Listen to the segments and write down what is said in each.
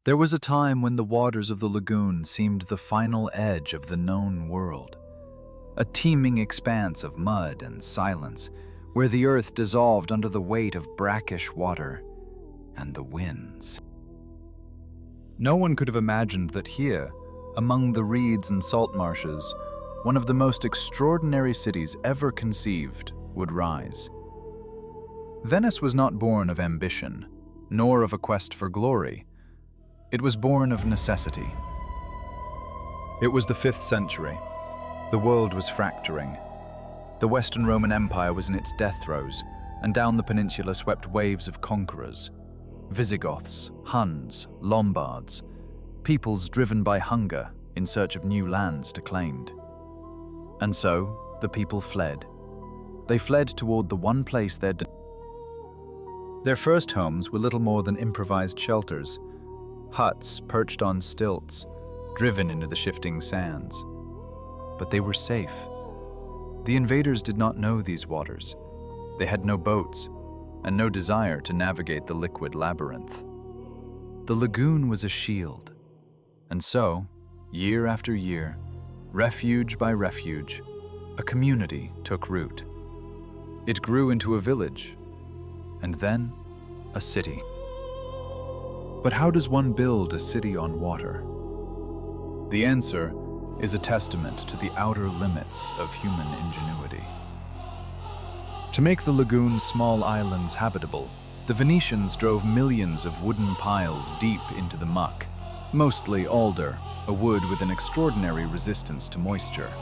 There was a time when the waters of the lagoon seemed the final edge of the known world, a teeming expanse of mud and silence, where the earth dissolved under the weight of brackish water and the winds. No one could have imagined that here, among the reeds and salt marshes, one of the most extraordinary cities ever conceived would rise. Venice was not born of ambition, nor of a quest for glory. It was born of necessity. It was the 5th century. The world was fracturing. The Western Roman Empire was in its death throes, and down the peninsula swept waves of conquerors. Visigoths, Huns, Lombards, peoples driven by hunger in search of new lands to claim. And so, the people fled. They fled toward the one place their first homes were little more than improvised shelters, huts perched on stilts, driven into the shifting sands. But they were safe. The invaders did not know these waters. They had no boats and no desire to navigate the liquid labyrinth. The lagoon was a shield. And so, year after year, refuge by refuge, a community took root. It grew into a village, and then a city. But how does one build a city on water? The answer is a testament to the outer limits of human ingenuity. To make the lagoon's small islands habitable, the Venetians drove millions of wooden piles deep into the muck, mostly alder, a wood with an extraordinary resistance to moisture.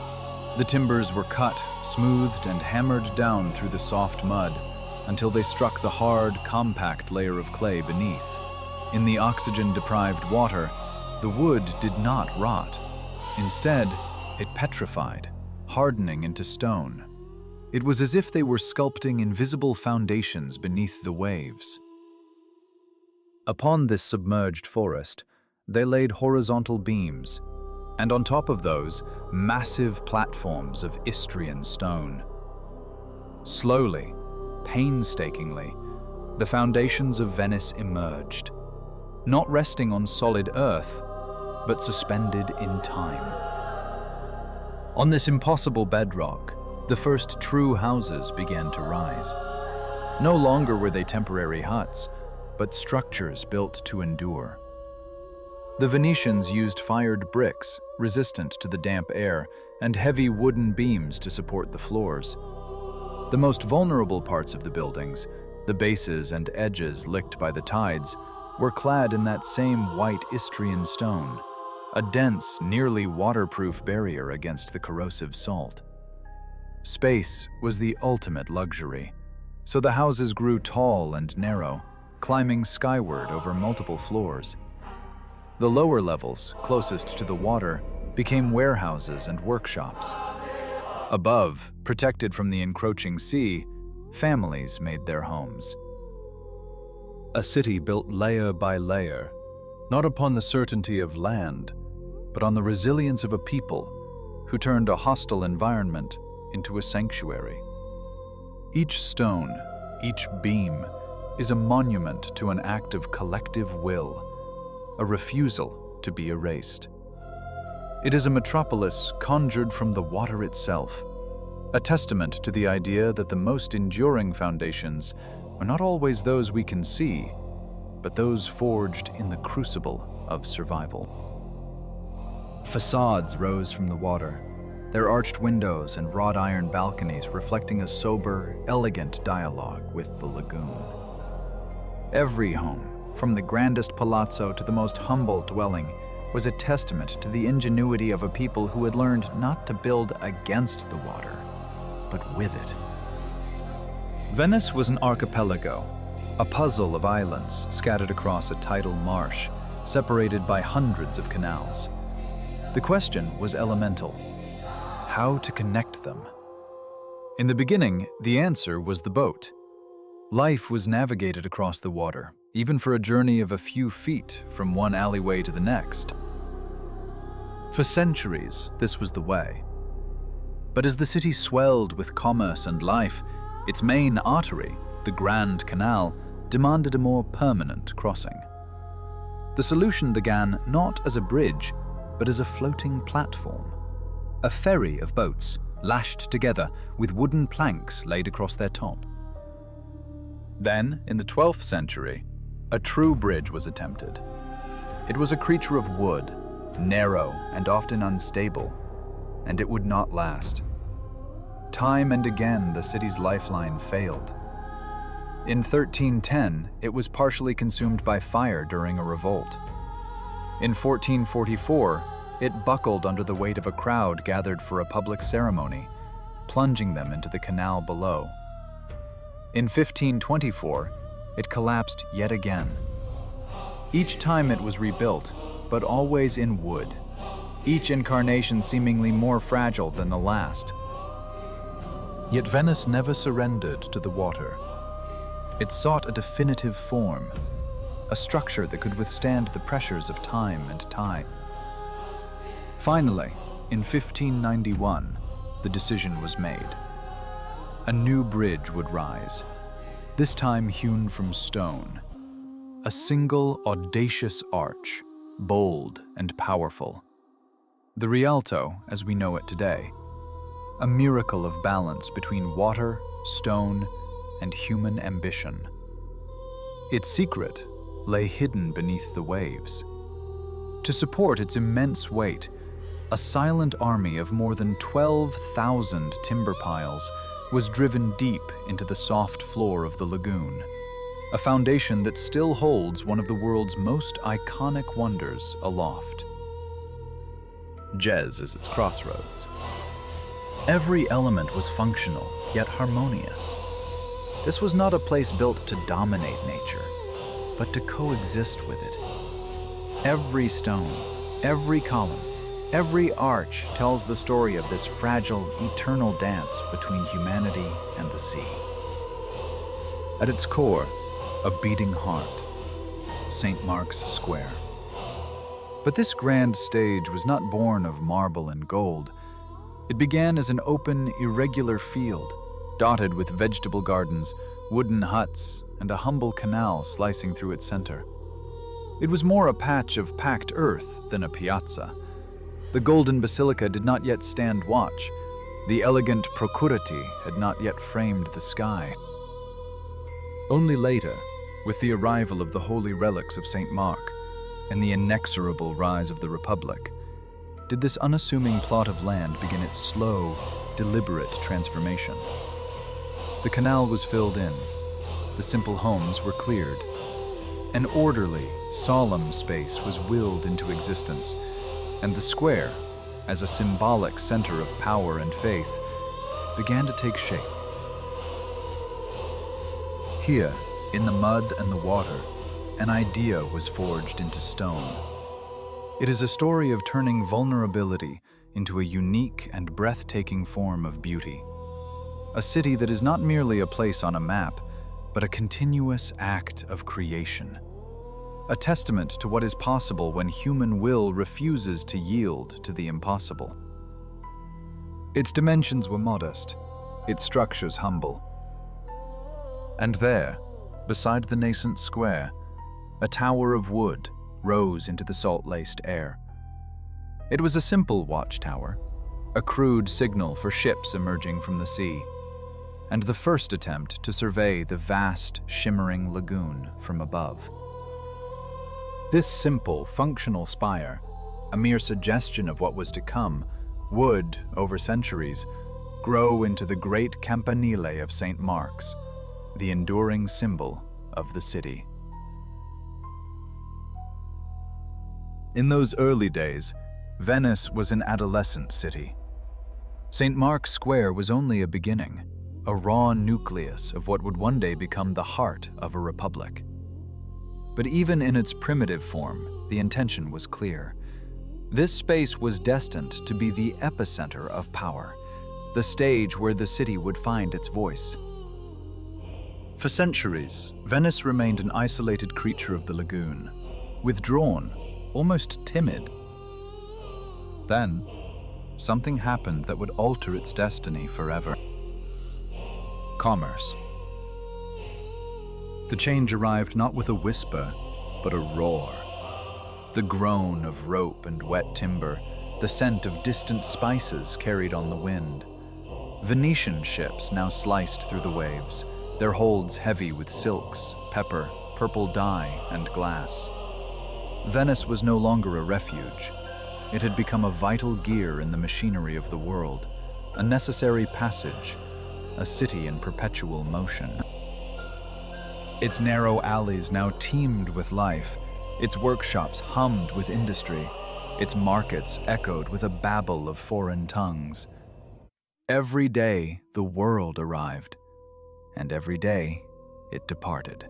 The timbers were cut, smoothed, and hammered down through the soft mud until they struck the hard, compact layer of clay beneath. In the oxygen-deprived water, the wood did not rot. Instead, it petrified, hardening into stone. It was as if they were sculpting invisible foundations beneath the waves. Upon this submerged forest, they laid horizontal beams, and on top of those, massive platforms of Istrian stone. Slowly, painstakingly, the foundations of Venice emerged, not resting on solid earth, but suspended in time. On this impossible bedrock, the first true houses began to rise. No longer were they temporary huts, but structures built to endure. The Venetians used fired bricks, resistant to the damp air, and heavy wooden beams to support the floors. The most vulnerable parts of the buildings, the bases and edges licked by the tides, were clad in that same white Istrian stone, a dense, nearly waterproof barrier against the corrosive salt. Space was the ultimate luxury, so the houses grew tall and narrow, climbing skyward over multiple floors. The lower levels, closest to the water, became warehouses and workshops. Above, protected from the encroaching sea, families made their homes. A city built layer by layer, not upon the certainty of land, but on the resilience of a people who turned a hostile environment into a sanctuary. Each stone, each beam, is a monument to an act of collective will, a refusal to be erased. It is a metropolis conjured from the water itself, a testament to the idea that the most enduring foundations are not always those we can see, but those forged in the crucible of survival. Facades rose from the water, their arched windows and wrought iron balconies reflecting a sober, elegant dialogue with the lagoon. Every home, from the grandest palazzo to the most humble dwelling, was a testament to the ingenuity of a people who had learned not to build against the water, but with it. Venice was an archipelago, a puzzle of islands scattered across a tidal marsh, separated by hundreds of canals. The question was elemental: how to connect them? In the beginning, the answer was the boat. Life was navigated across the water, even for a journey of a few feet from one alleyway to the next. For centuries, this was the way. But as the city swelled with commerce and life, its main artery, the Grand Canal, demanded a more permanent crossing. The solution began not as a bridge, but as a floating platform. A ferry of boats, lashed together with wooden planks laid across their top. Then, in the 12th century, a true bridge was attempted. It was a creature of wood, narrow and often unstable, and it would not last. Time and again, the city's lifeline failed. In 1310, it was partially consumed by fire during a revolt. In 1444, it buckled under the weight of a crowd gathered for a public ceremony, plunging them into the canal below. In 1524, it collapsed yet again. Each time it was rebuilt, but always in wood, each incarnation seemingly more fragile than the last. Yet Venice never surrendered to the water. It sought a definitive form, a structure that could withstand the pressures of time and tide. Finally, in 1591, the decision was made. A new bridge would rise, this time hewn from stone. A single, audacious arch, bold and powerful. The Rialto, as we know it today, a miracle of balance between water, stone, and human ambition. Its secret lay hidden beneath the waves. To support its immense weight, a silent army of more than 12,000 timber piles was driven deep into the soft floor of the lagoon, a foundation that still holds one of the world's most iconic wonders aloft. Jez is its crossroads. Every element was functional, yet harmonious. This was not a place built to dominate nature, but to coexist with it. Every stone, every column, every arch tells the story of this fragile, eternal dance between humanity and the sea. At its core, a beating heart, St. Mark's Square. But this grand stage was not born of marble and gold. It began as an open, irregular field, dotted with vegetable gardens, wooden huts, and a humble canal slicing through its center. It was more a patch of packed earth than a piazza. The golden basilica did not yet stand watch. The elegant procurati had not yet framed the sky. Only later, with the arrival of the holy relics of St. Mark and the inexorable rise of the Republic, did this unassuming plot of land begin its slow, deliberate transformation. The canal was filled in, the simple homes were cleared. An orderly, solemn space was willed into existence, and the square, as a symbolic center of power and faith, began to take shape. Here, in the mud and the water, an idea was forged into stone. It is a story of turning vulnerability into a unique and breathtaking form of beauty. A city that is not merely a place on a map, but a continuous act of creation. A testament to what is possible when human will refuses to yield to the impossible. Its dimensions were modest, its structures humble. And there, beside the nascent square, a tower of wood rose into the salt-laced air. It was a simple watchtower, a crude signal for ships emerging from the sea, and the first attempt to survey the vast, shimmering lagoon from above. This simple, functional spire, a mere suggestion of what was to come, would, over centuries, grow into the great campanile of St. Mark's, the enduring symbol of the city. In those early days, Venice was an adolescent city. St. Mark's Square was only a beginning, a raw nucleus of what would one day become the heart of a republic. But even in its primitive form, the intention was clear. This space was destined to be the epicenter of power, the stage where the city would find its voice. For centuries, Venice remained an isolated creature of the lagoon, withdrawn, almost timid. Then, something happened that would alter its destiny forever. Commerce. The change arrived not with a whisper, but a roar. The groan of rope and wet timber, the scent of distant spices carried on the wind. Venetian ships now sliced through the waves, their holds heavy with silks, pepper, purple dye, and glass. Venice was no longer a refuge. It had become a vital gear in the machinery of the world, a necessary passage, a city in perpetual motion. Its narrow alleys now teemed with life, its workshops hummed with industry, its markets echoed with a babble of foreign tongues. Every day the world arrived, and every day it departed.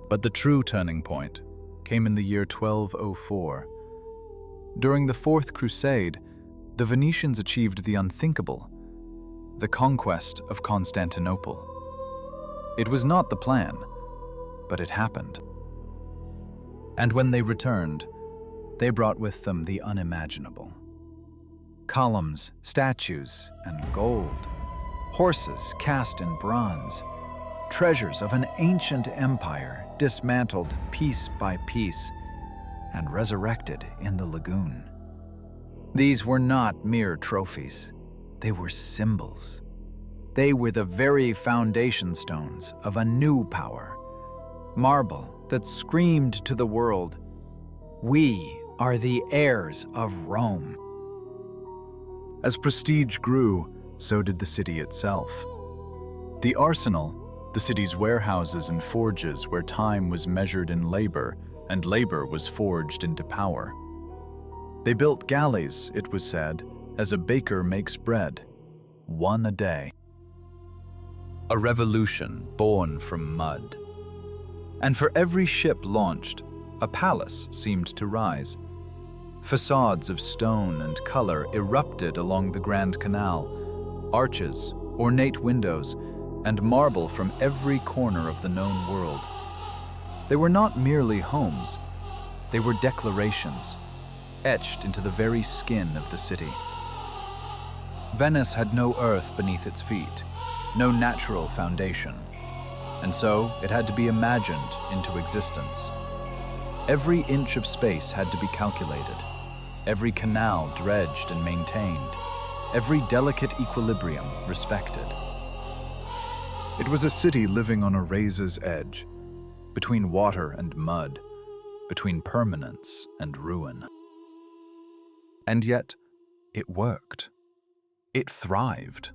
But the true turning point came in the year 1204. During the Fourth Crusade, the Venetians achieved the unthinkable, the conquest of Constantinople. It was not the plan, but it happened. And when they returned, they brought with them the unimaginable. Columns, statues, and gold, horses cast in bronze, treasures of an ancient empire dismantled piece by piece and resurrected in the lagoon. These were not mere trophies, they were symbols. They were the very foundation stones of a new power, marble that screamed to the world, "We are the heirs of Rome." As prestige grew, so did the city itself. The arsenal, the city's warehouses and forges where time was measured in labor and labor was forged into power. They built galleys, it was said, as a baker makes bread, one a day. A revolution born from mud. And for every ship launched, a palace seemed to rise. Facades of stone and color erupted along the Grand Canal, arches, ornate windows, and marble from every corner of the known world. They were not merely homes, they were declarations, etched into the very skin of the city. Venice had no earth beneath its feet, no natural foundation, and so it had to be imagined into existence. Every inch of space had to be calculated, every canal dredged and maintained, every delicate equilibrium respected. It was a city living on a razor's edge, between water and mud, between permanence and ruin. And yet, it worked. It thrived.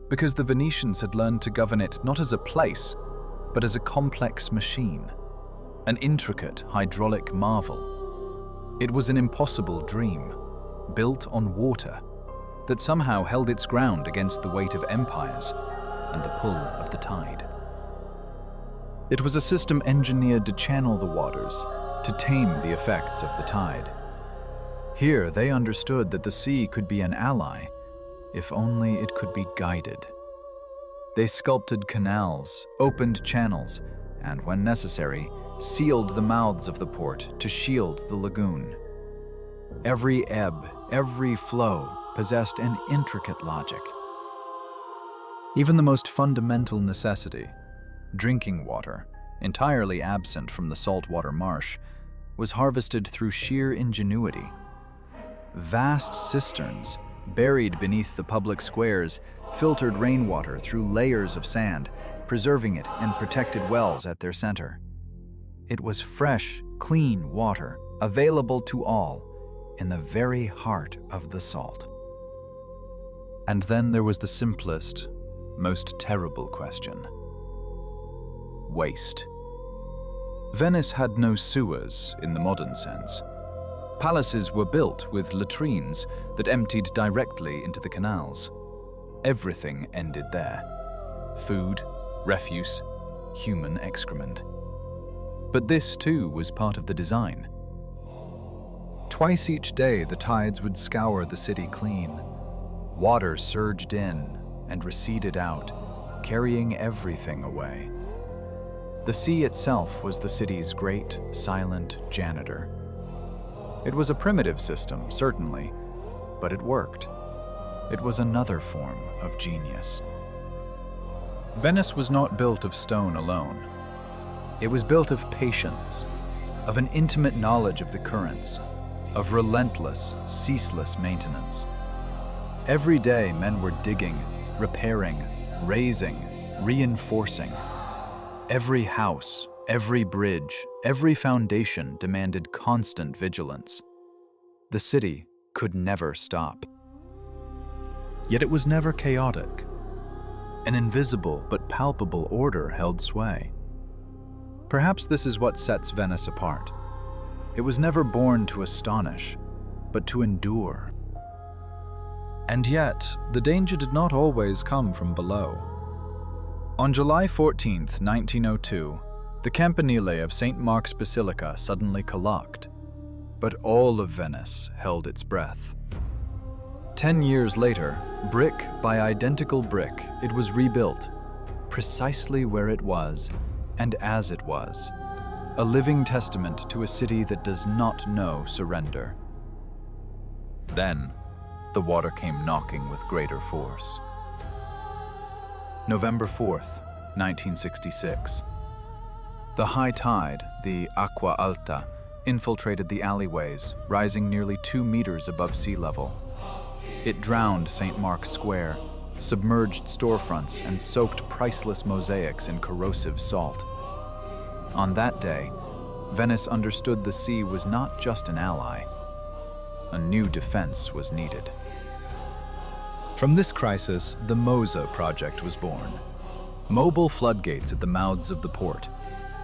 Because the Venetians had learned to govern it not as a place, but as a complex machine, an intricate hydraulic marvel. It was an impossible dream, built on water, that somehow held its ground against the weight of empires and the pull of the tide. It was a system engineered to channel the waters, to tame the effects of the tide. Here they understood that the sea could be an ally, if only it could be guided. They sculpted canals, opened channels, and when necessary, sealed the mouths of the port to shield the lagoon. Every ebb, every flow possessed an intricate logic. Even the most fundamental necessity, drinking water, entirely absent from the saltwater marsh, was harvested through sheer ingenuity. Vast cisterns, buried beneath the public squares, filtered rainwater through layers of sand, preserving it in protected wells at their center. It was fresh, clean water, available to all, in the very heart of the salt. And then there was the simplest, most terrible question. Waste. Venice had no sewers in the modern sense. Palaces were built with latrines that emptied directly into the canals. Everything ended there. Food, refuse, human excrement. But this too was part of the design. Twice each day the tides would scour the city clean. Water surged in and receded out, carrying everything away. The sea itself was the city's great, silent janitor. It was a primitive system, certainly, but it worked. It was another form of genius. Venice was not built of stone alone. It was built of patience, of an intimate knowledge of the currents, of relentless, ceaseless maintenance. Every day men were digging, repairing, raising, reinforcing. Every house, every bridge, every foundation demanded constant vigilance. The city could never stop. Yet it was never chaotic. An invisible but palpable order held sway. Perhaps this is what sets Venice apart. It was never born to astonish, but to endure. And yet, the danger did not always come from below. On July 14, 1902, the campanile of St. Mark's Basilica suddenly collapsed, but all of Venice held its breath. 10 years later, brick by identical brick, it was rebuilt, precisely where it was and as it was, a living testament to a city that does not know surrender. Then, the water came knocking with greater force. November 4th, 1966. The high tide, the acqua alta, infiltrated the alleyways, rising nearly 2 meters above sea level. It drowned St. Mark's Square, submerged storefronts, and soaked priceless mosaics in corrosive salt. On that day, Venice understood the sea was not just an ally. A new defense was needed. From this crisis, the MOSE project was born. Mobile floodgates at the mouths of the port.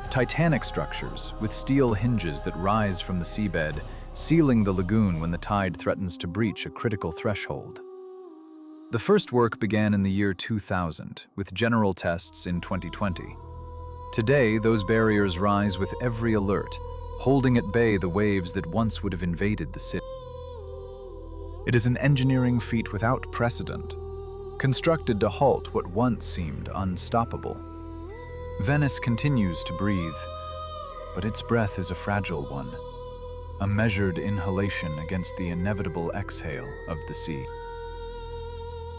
Titanic structures with steel hinges that rise from the seabed, sealing the lagoon when the tide threatens to breach a critical threshold. The first work began in the year 2000, with general tests in 2020. Today, those barriers rise with every alert, holding at bay the waves that once would have invaded the city. It is an engineering feat without precedent, constructed to halt what once seemed unstoppable. Venice continues to breathe, but its breath is a fragile one, a measured inhalation against the inevitable exhale of the sea.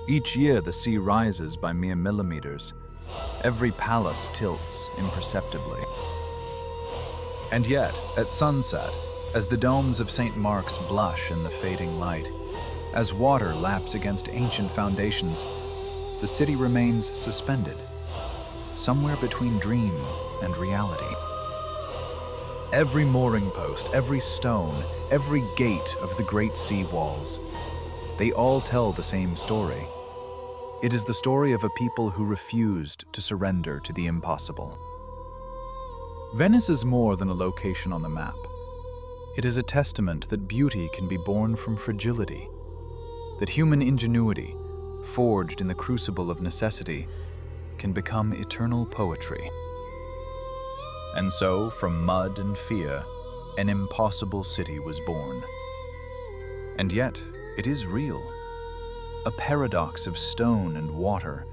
Each year the sea rises by mere millimeters. Every palace tilts imperceptibly. And yet, at sunset, as the domes of St. Mark's blush in the fading light, as water laps against ancient foundations, the city remains suspended, somewhere between dream and reality. Every mooring post, every stone, every gate of the great sea walls, they all tell the same story. It is the story of a people who refused to surrender to the impossible. Venice is more than a location on the map. It is a testament that beauty can be born from fragility, that human ingenuity, forged in the crucible of necessity, can become eternal poetry. And so, from mud and fear, an impossible city was born. And yet, it is real. A paradox of stone and water,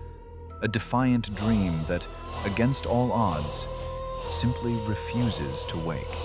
a defiant dream that, against all odds, simply refuses to wake.